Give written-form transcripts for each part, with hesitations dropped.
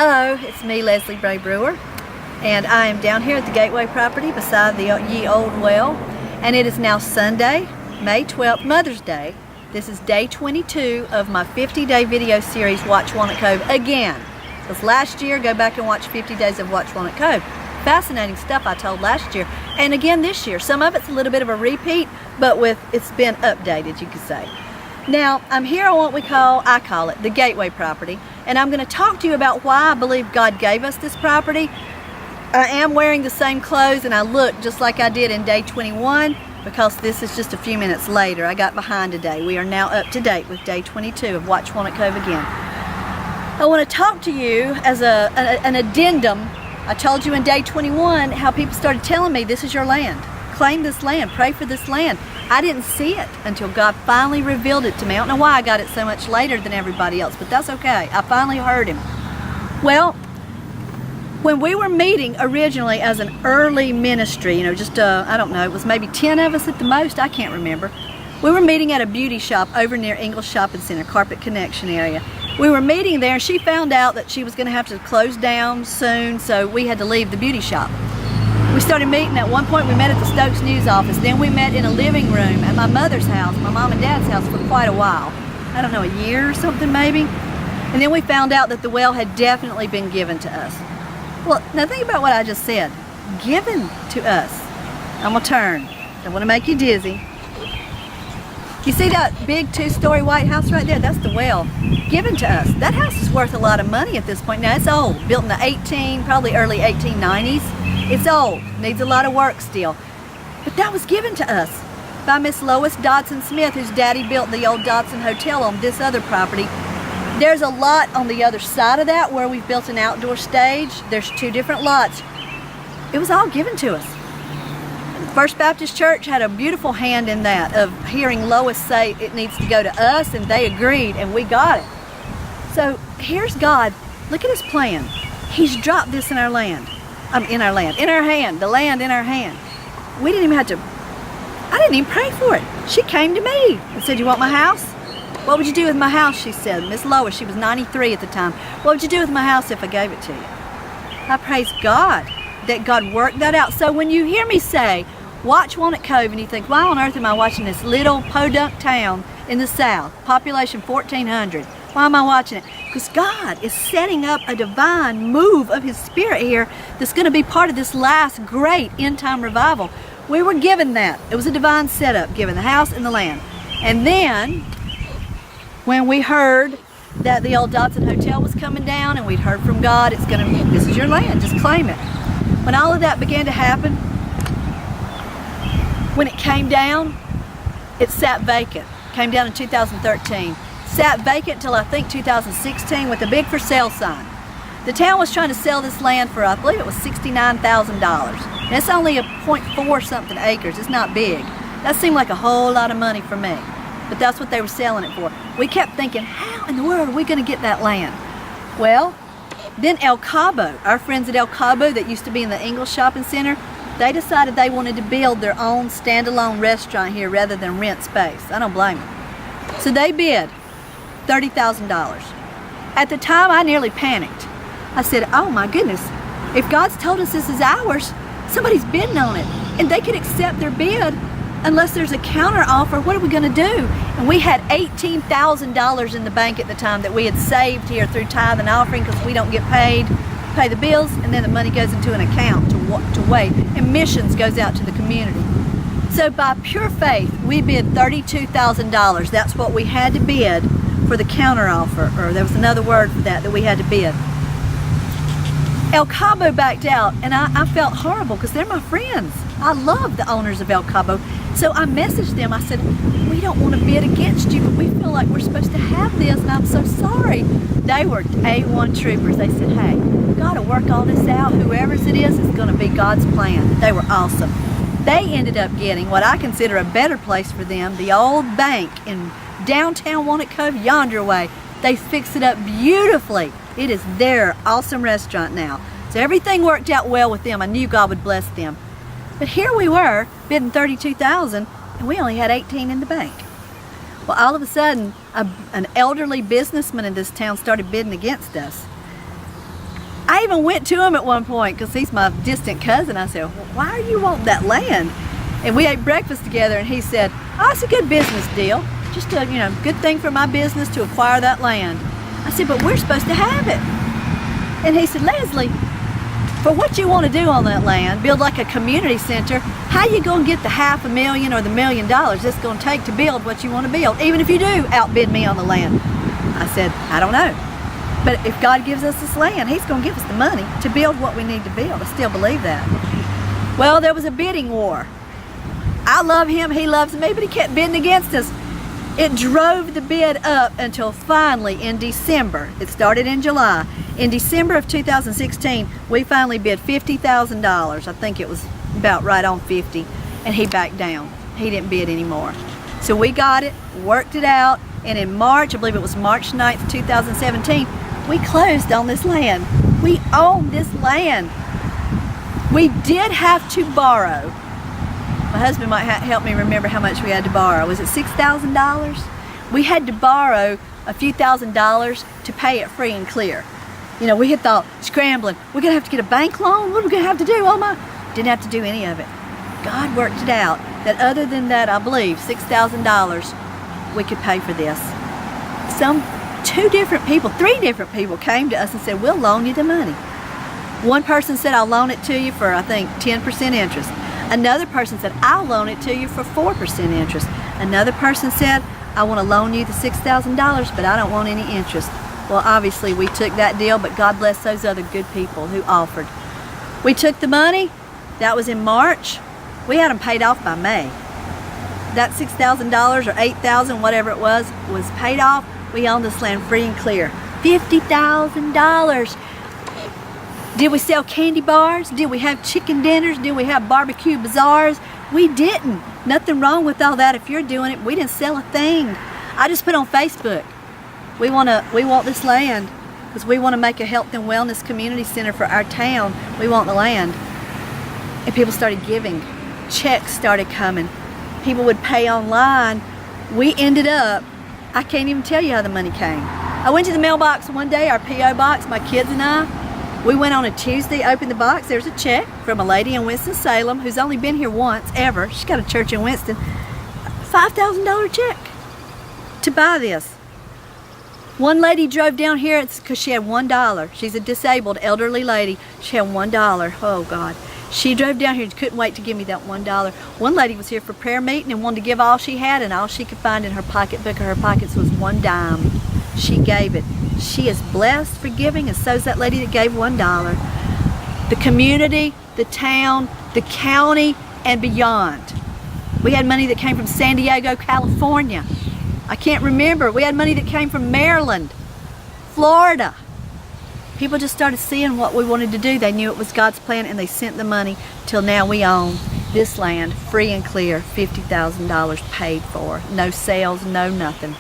Hello, it's me, Leslie Bray-Brewer, and I am down here at the Gateway property beside the Ye Old Well, and it is now Sunday, May 12th, Mother's Day. This is day 22 of my 50-day video series, Watch Walnut Cove again. Because last year, go back and watch 50 days of Watch Walnut Cove. Fascinating stuff I told last year, and again this year. Some of it's a little bit of a repeat, but it's been updated, you could say. Now, I'm here on what I call it, the Gateway property, and I'm going to talk to you about why I believe God gave us this property. I am wearing the same clothes, and I look just like I did in day 21, because this is just a few minutes later. I got behind today. We are now up to date with day 22 of Watch Walnut Cove again. I want to talk to you as an addendum. I told you in day 21 how people started telling me, this is your land. Claim this land. Pray for this land. I didn't see it until God finally revealed it to me. I don't know why I got it so much later than everybody else, but that's okay. I finally heard Him. Well, when we were meeting originally as an early ministry, I don't know, it was maybe 10 of us at the most, I can't remember. We were meeting at a beauty shop over near Ingles Shopping Center, Carpet Connection area. We were meeting there, and she found out that she was going to have to close down soon, so we had to leave the beauty shop. We started meeting. At one point we met at the Stokes News office. Then we met in a living room at my mother's house, my mom and dad's house, for quite a while. I don't know, a year or something maybe. And then we found out that the well had definitely been given to us. Well, now think about what I just said. Given to us. I'm going to turn. Don't want to make you dizzy. You see that big two-story white house right there? That's the well. Given to us. That house is worth a lot of money at this point. Now, it's old. Built in the probably early 1890s. It's old. Needs a lot of work still. But that was given to us by Miss Lois Dodson Smith, whose daddy built the old Dodson Hotel on this other property. There's a lot on the other side of that where we've built an outdoor stage. There's two different lots. It was all given to us. First Baptist Church had a beautiful hand in that, of hearing Lois say it needs to go to us, and they agreed, and we got it. So here's God. Look at His plan. He's dropped this in our land. In our hand, the land in our hand. We didn't even have to, I didn't even pray for it. She came to me and said, "You want my house?" "What would you do with my house?" she said. Miss Lois, she was 93 at the time. "What would you do with my house if I gave it to you?" I praise God that God worked that out. So when you hear me say, watch Walnut Cove, and you think, why on earth am I watching this little podunk town in the south, population 1,400? Why am I watching it? Because God is setting up a divine move of His Spirit here that's going to be part of this last great end-time revival. We were given that. It was a divine setup, given the house and the land. And then, when we heard that the old Dodson Hotel was coming down, and we'd heard from God, this is your land, just claim it. When all of that began to happen, when it came down, it sat vacant. Came down in 2013. Sat vacant till I think 2016 with a big for sale sign. The town was trying to sell this land for, I believe it was $69,000. And it's only a 0.4 something acres. It's not big. That seemed like a whole lot of money for me. But that's what they were selling it for. We kept thinking, how in the world are we going to get that land? Well, then El Cabo, our friends at El Cabo that used to be in the Ingles Shopping Center, they decided they wanted to build their own standalone restaurant here rather than rent space. I don't blame them. So they bid $30,000. At the time, I nearly panicked. I said, oh my goodness, if God's told us this is ours, somebody's bidding on it, and they could accept their bid unless there's a counter offer. What are we going to do? And we had $18,000 in the bank at the time that we had saved here through tithe and offering, because we don't get paid, pay the bills, and then the money goes into an account to wait, and missions goes out to the community. So by pure faith, we bid $32,000. That's what we had to bid for the counter offer, or there was another word for that we had to bid. El Cabo backed out, and I felt horrible because they're my friends. I love the owners of El Cabo. So I messaged them. I said, we don't want to bid against you, but we feel like we're supposed to have this, and I'm so sorry. They were A1 troopers. They said, hey, we've got to work all this out. Whoever's it is going to be God's plan. They were awesome. They ended up getting what I consider a better place for them, the old bank in downtown Walnut Cove, yonder way. They fixed it up beautifully. It is their awesome restaurant now. So everything worked out well with them. I knew God would bless them. But here we were, bidding $32,000, and we only had $18,000 in the bank. Well, all of a sudden, an elderly businessman in this town started bidding against us. even went to him at one point because he's my distant cousin. I said, well, why are you wanting that land? And we ate breakfast together, and he said, oh, it's a good business deal. Just a good thing for my business to acquire that land. I said, but we're supposed to have it. And he said, Leslie, for what you want to do on that land, build like a community center, how you going to get the $500,000 or the $1 million it's going to take to build what you want to build, even if you do outbid me on the land? I said, I don't know. But if God gives us this land, he's going to give us the money to build what we need to build. I still believe that. Well, there was a bidding war. I love him, he loves me, but he kept bidding against us. It drove the bid up until finally in December, it started in July. In December of 2016, we finally bid $50,000. I think it was about right on 50, and he backed down. He didn't bid anymore. So we got it, worked it out, and in March, I believe it was March 9th, 2017, we closed on this land. We own this land. We did have to borrow. My husband might help me remember how much we had to borrow. Was it $6,000? We had to borrow a few $1,000s to pay it free and clear. We had thought, scrambling, we're gonna have to get a bank loan? What are we gonna have to do? Oh my, didn't have to do any of it. God worked it out that other than that, I believe, $6,000, we could pay for this. Three different people came to us and said, we'll loan you the money. One person said, I'll loan it to you for, I think, 10% interest. Another person said, I'll loan it to you for 4% interest. Another person said, I want to loan you the $6,000, but I don't want any interest. Well, obviously we took that deal, but God bless those other good people who offered. We took the money. That was in March. We had them paid off by May. That $6,000 or $8,000, whatever it was paid off. We owned this land free and clear. $50,000. Did we sell candy bars? Did we have chicken dinners? Did we have barbecue bazaars? We didn't. Nothing wrong with all that if you're doing it. We didn't sell a thing. I just put on Facebook, we want this land because we want to make a health and wellness community center for our town. We want the land. And people started giving. Checks started coming. People would pay online. We ended up, I can't even tell you how the money came. I went to the mailbox one day, our P.O. box, my kids and I. We went on a Tuesday, opened the box, there's a check from a lady in Winston-Salem who's only been here once, ever. She's got a church in Winston. $5,000 check to buy this. One lady drove down here because she had $1. She's a disabled elderly lady. She had $1. Oh God. She drove down here and couldn't wait to give me that $1. One lady was here for prayer meeting and wanted to give all she had, and all she could find in her pocketbook or her pockets was $1. She gave it. She is blessed for giving, and so is that lady that gave $1. The community, the town, the county, and beyond. We had money that came from San Diego, California. I can't remember. We had money that came from Maryland, Florida. People just started seeing what we wanted to do. They knew it was God's plan, and they sent the money till now we own this land free and clear, $50,000 paid for. No sales, no nothing.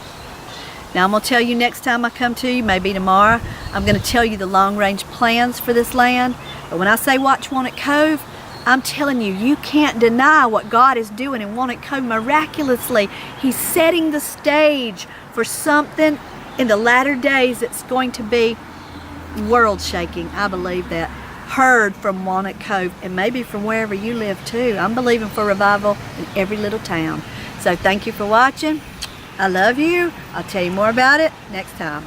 Now I'm going to tell you next time I come to you, maybe tomorrow, I'm going to tell you the long-range plans for this land. But when I say watch Walnut Cove, I'm telling you, you can't deny what God is doing in Walnut Cove miraculously. He's setting the stage for something in the latter days that's going to be world-shaking. I believe that. Heard from Walnut Cove, and maybe from wherever you live too. I'm believing for revival in every little town. So thank you for watching. I love you. I'll tell you more about it next time.